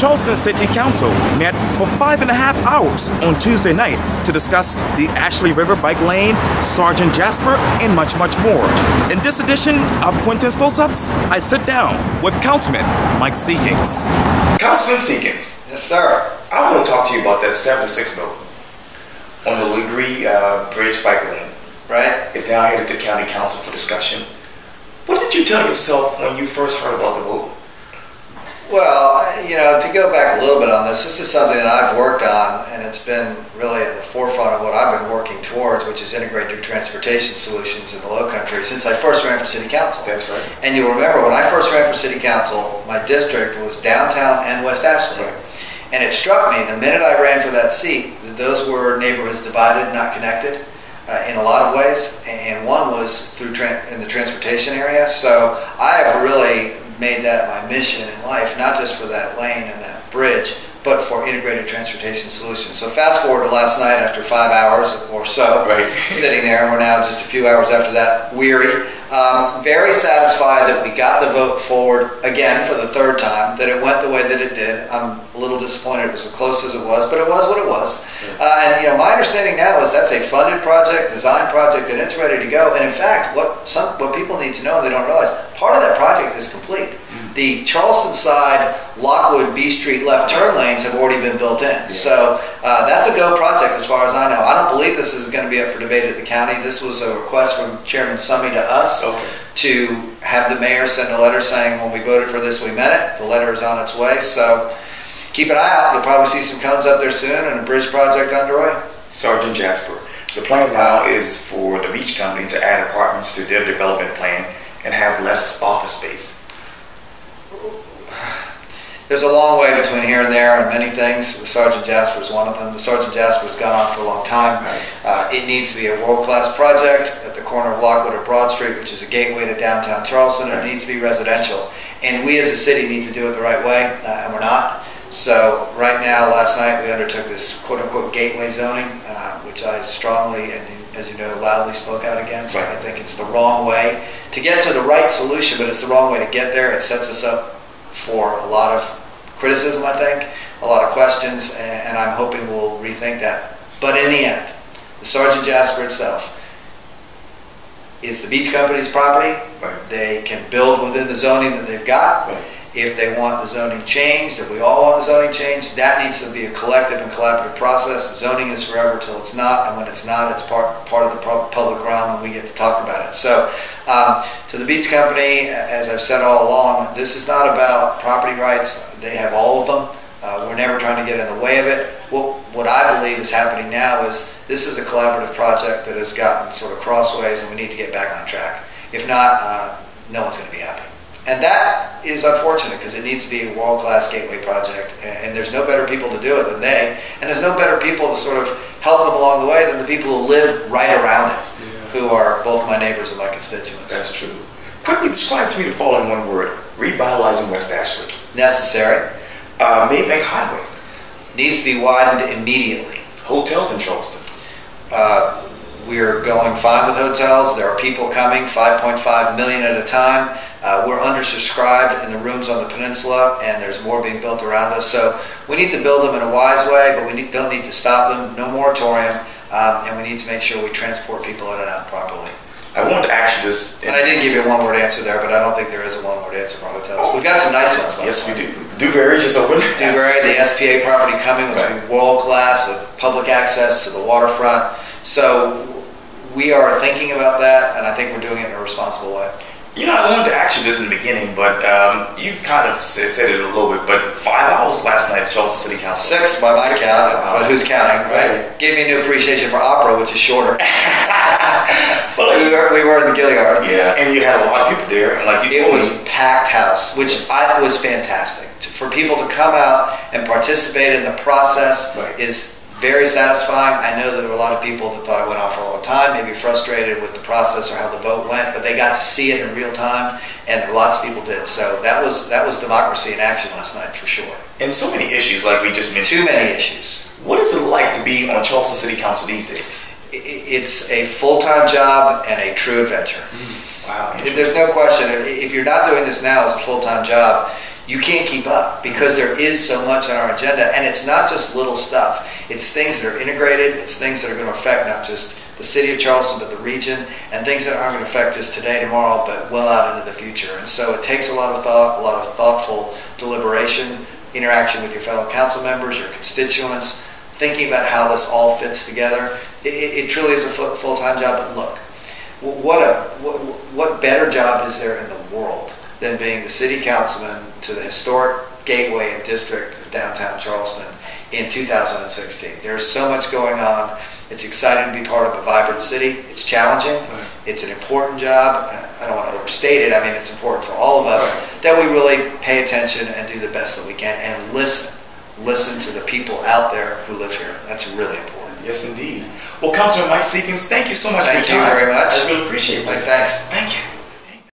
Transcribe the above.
Charleston City Council met for 5.5 hours on Tuesday night to discuss the Ashley River Bike Lane, Sergeant Jasper, and much, much more. In this edition of Quintin's Close-Ups, I sit down with Councilman Mike Seekins. Councilman Seekins. Yes, sir. I want to talk to you about that 76 vote on the Legree Bridge Bike Lane. Right. It's now headed to County Council for discussion. What did you tell yourself when you first heard about the vote? Well, you know, to go back a little bit on this is something that I've worked on, and it's been really at the forefront of what I've been working towards, which is integrated transportation solutions in the Low Country since I first ran for City Council. That's right. And you'll remember when I first ran for City Council, my district was downtown and West Ashley. Right. And it struck me the minute I ran for that seat that those were neighborhoods divided, not connected. In a lot of ways, and one was through in the transportation area. So I have really made that my mission in life, not just for that lane and that bridge, but for integrated transportation solutions. So fast forward to last night after 5 hours or so, right. Sitting there, and we're now just a few hours after that, weary. Very satisfied that we got the vote forward again for the third time, that it went the way that it did. I'm a little disappointed it was as close as it was, but it was what it was. And you know, my understanding now is that's a funded project, design project, and it's ready to go. And in fact, what people need to know and they don't realize, part of that project is complete. The Charleston side, Lockwood, B Street left turn lanes have already been built in. Yeah. So that's a go project as far as I know. I don't believe this is going to be up for debate at the county. This was a request from Chairman Summey to us to have the mayor send a letter saying when we voted for this we meant it. The letter is on its way. So keep an eye out. You'll probably see some cones up there soon and a bridge project underway. Sergeant Jasper, the plan now is for the beach company to add apartments to their development plan and have less office space. There's a long way between here and there and many things. The Sergeant Jasper is one of them. The Sergeant Jasper has gone on for a long time. It needs to be a world-class project at the corner of Lockwood or Broad Street, which is a gateway to downtown Charleston, and it needs to be residential. And we as a city need to do it the right way, and we're not. So right now, last night, we undertook this quote-unquote gateway zoning, which I strongly and, as you know, loudly spoke out against. Right. I think it's the wrong way to get to the right solution, but it's the wrong way to get there. It sets us up for a lot of criticism, I think, a lot of questions, and I'm hoping we'll rethink that. But in the end, the Sergeant Jasper itself is the beach company's property. Right. They can build within the zoning that they've got. Right. If they want the zoning changed, if we all want the zoning changed, that needs to be a collective and collaborative process. Zoning is forever till it's not, and when it's not, it's part of the public realm, and we get to talk about it. So, to the beach company, as I've said all along, this is not about property rights. They have all of them. We're never trying to get in the way of it. What I believe is happening now is this is a collaborative project that has gotten sort of crossways, and we need to get back on track. If not, no one's going to be happy. And that is unfortunate because it needs to be a world-class gateway project, and there's no better people to do it than they, and there's no better people to sort of help them along the way than the people who live right around it, who are both my neighbors and my constituents. That's true. Quickly describe to me the following one word: revitalizing West Ashley. Necessary. Maybank Highway needs to be widened immediately. Hotels in Charleston. We're going fine with hotels. There are people coming, 5.5 million at a time. We're undersubscribed in the rooms on the peninsula, and there's more being built around us. So we need to build them in a wise way, but we don't need to stop them. No moratorium, and we need to make sure we transport people in and out properly. I wanted to ask you this. And I did give you a one-word answer there, but I don't think there is a one-word answer for hotels. We've got some nice ones. Yes, we do. Dewberry just opened. Dewberry, the SPA property coming, which will be world-class with public access to the waterfront. So we are thinking about that, and I think we're doing it in a responsible way. You know, I wanted to ask you this in the beginning, but you kind of said it a little bit, but 5 hours last night at Charleston City Council. 6 by my count, but who's counting, right? Gave me a new appreciation for opera, which is shorter. Well, we were in the Gilliard. Yeah, and you had a lot of people there, and like you told me. It was a packed house, which was fantastic. For people to come out and participate in the process is very satisfying. I know that there were a lot of people that thought it went on for a long time, maybe frustrated with the process or how the vote went, but they got to see it in real time, and lots of people did. So that was democracy in action last night for sure. And so many issues, like we just mentioned. Too many issues. What is it like to be on Charleston City Council these days? It's a full-time job and a true adventure. Wow. There's no question. If you're not doing this now as a full-time job, you can't keep up because there is so much on our agenda, and it's not just little stuff. It's things that are integrated. It's things that are going to affect not just the city of Charleston, but the region, and things that aren't going to affect us today, tomorrow, but well out into the future. And so it takes a lot of thought, a lot of thoughtful deliberation, interaction with your fellow council members, your constituents, thinking about how this all fits together. It truly is a full-time job. But look, what better job is there in the world than being the city councilman to the historic gateway and district of downtown Charleston in 2016. There's so much going on. It's exciting to be part of a vibrant city. It's challenging. Right. It's an important job. I don't want to overstate it. I mean, it's important for all of us that we really pay attention and do the best that we can and listen. Listen to the people out there who live here. That's really important. Yes, indeed. Well, Councilman Mike Seekins, thank you so much for your time. Thank you very much. I really appreciate this. Thanks. Thank you.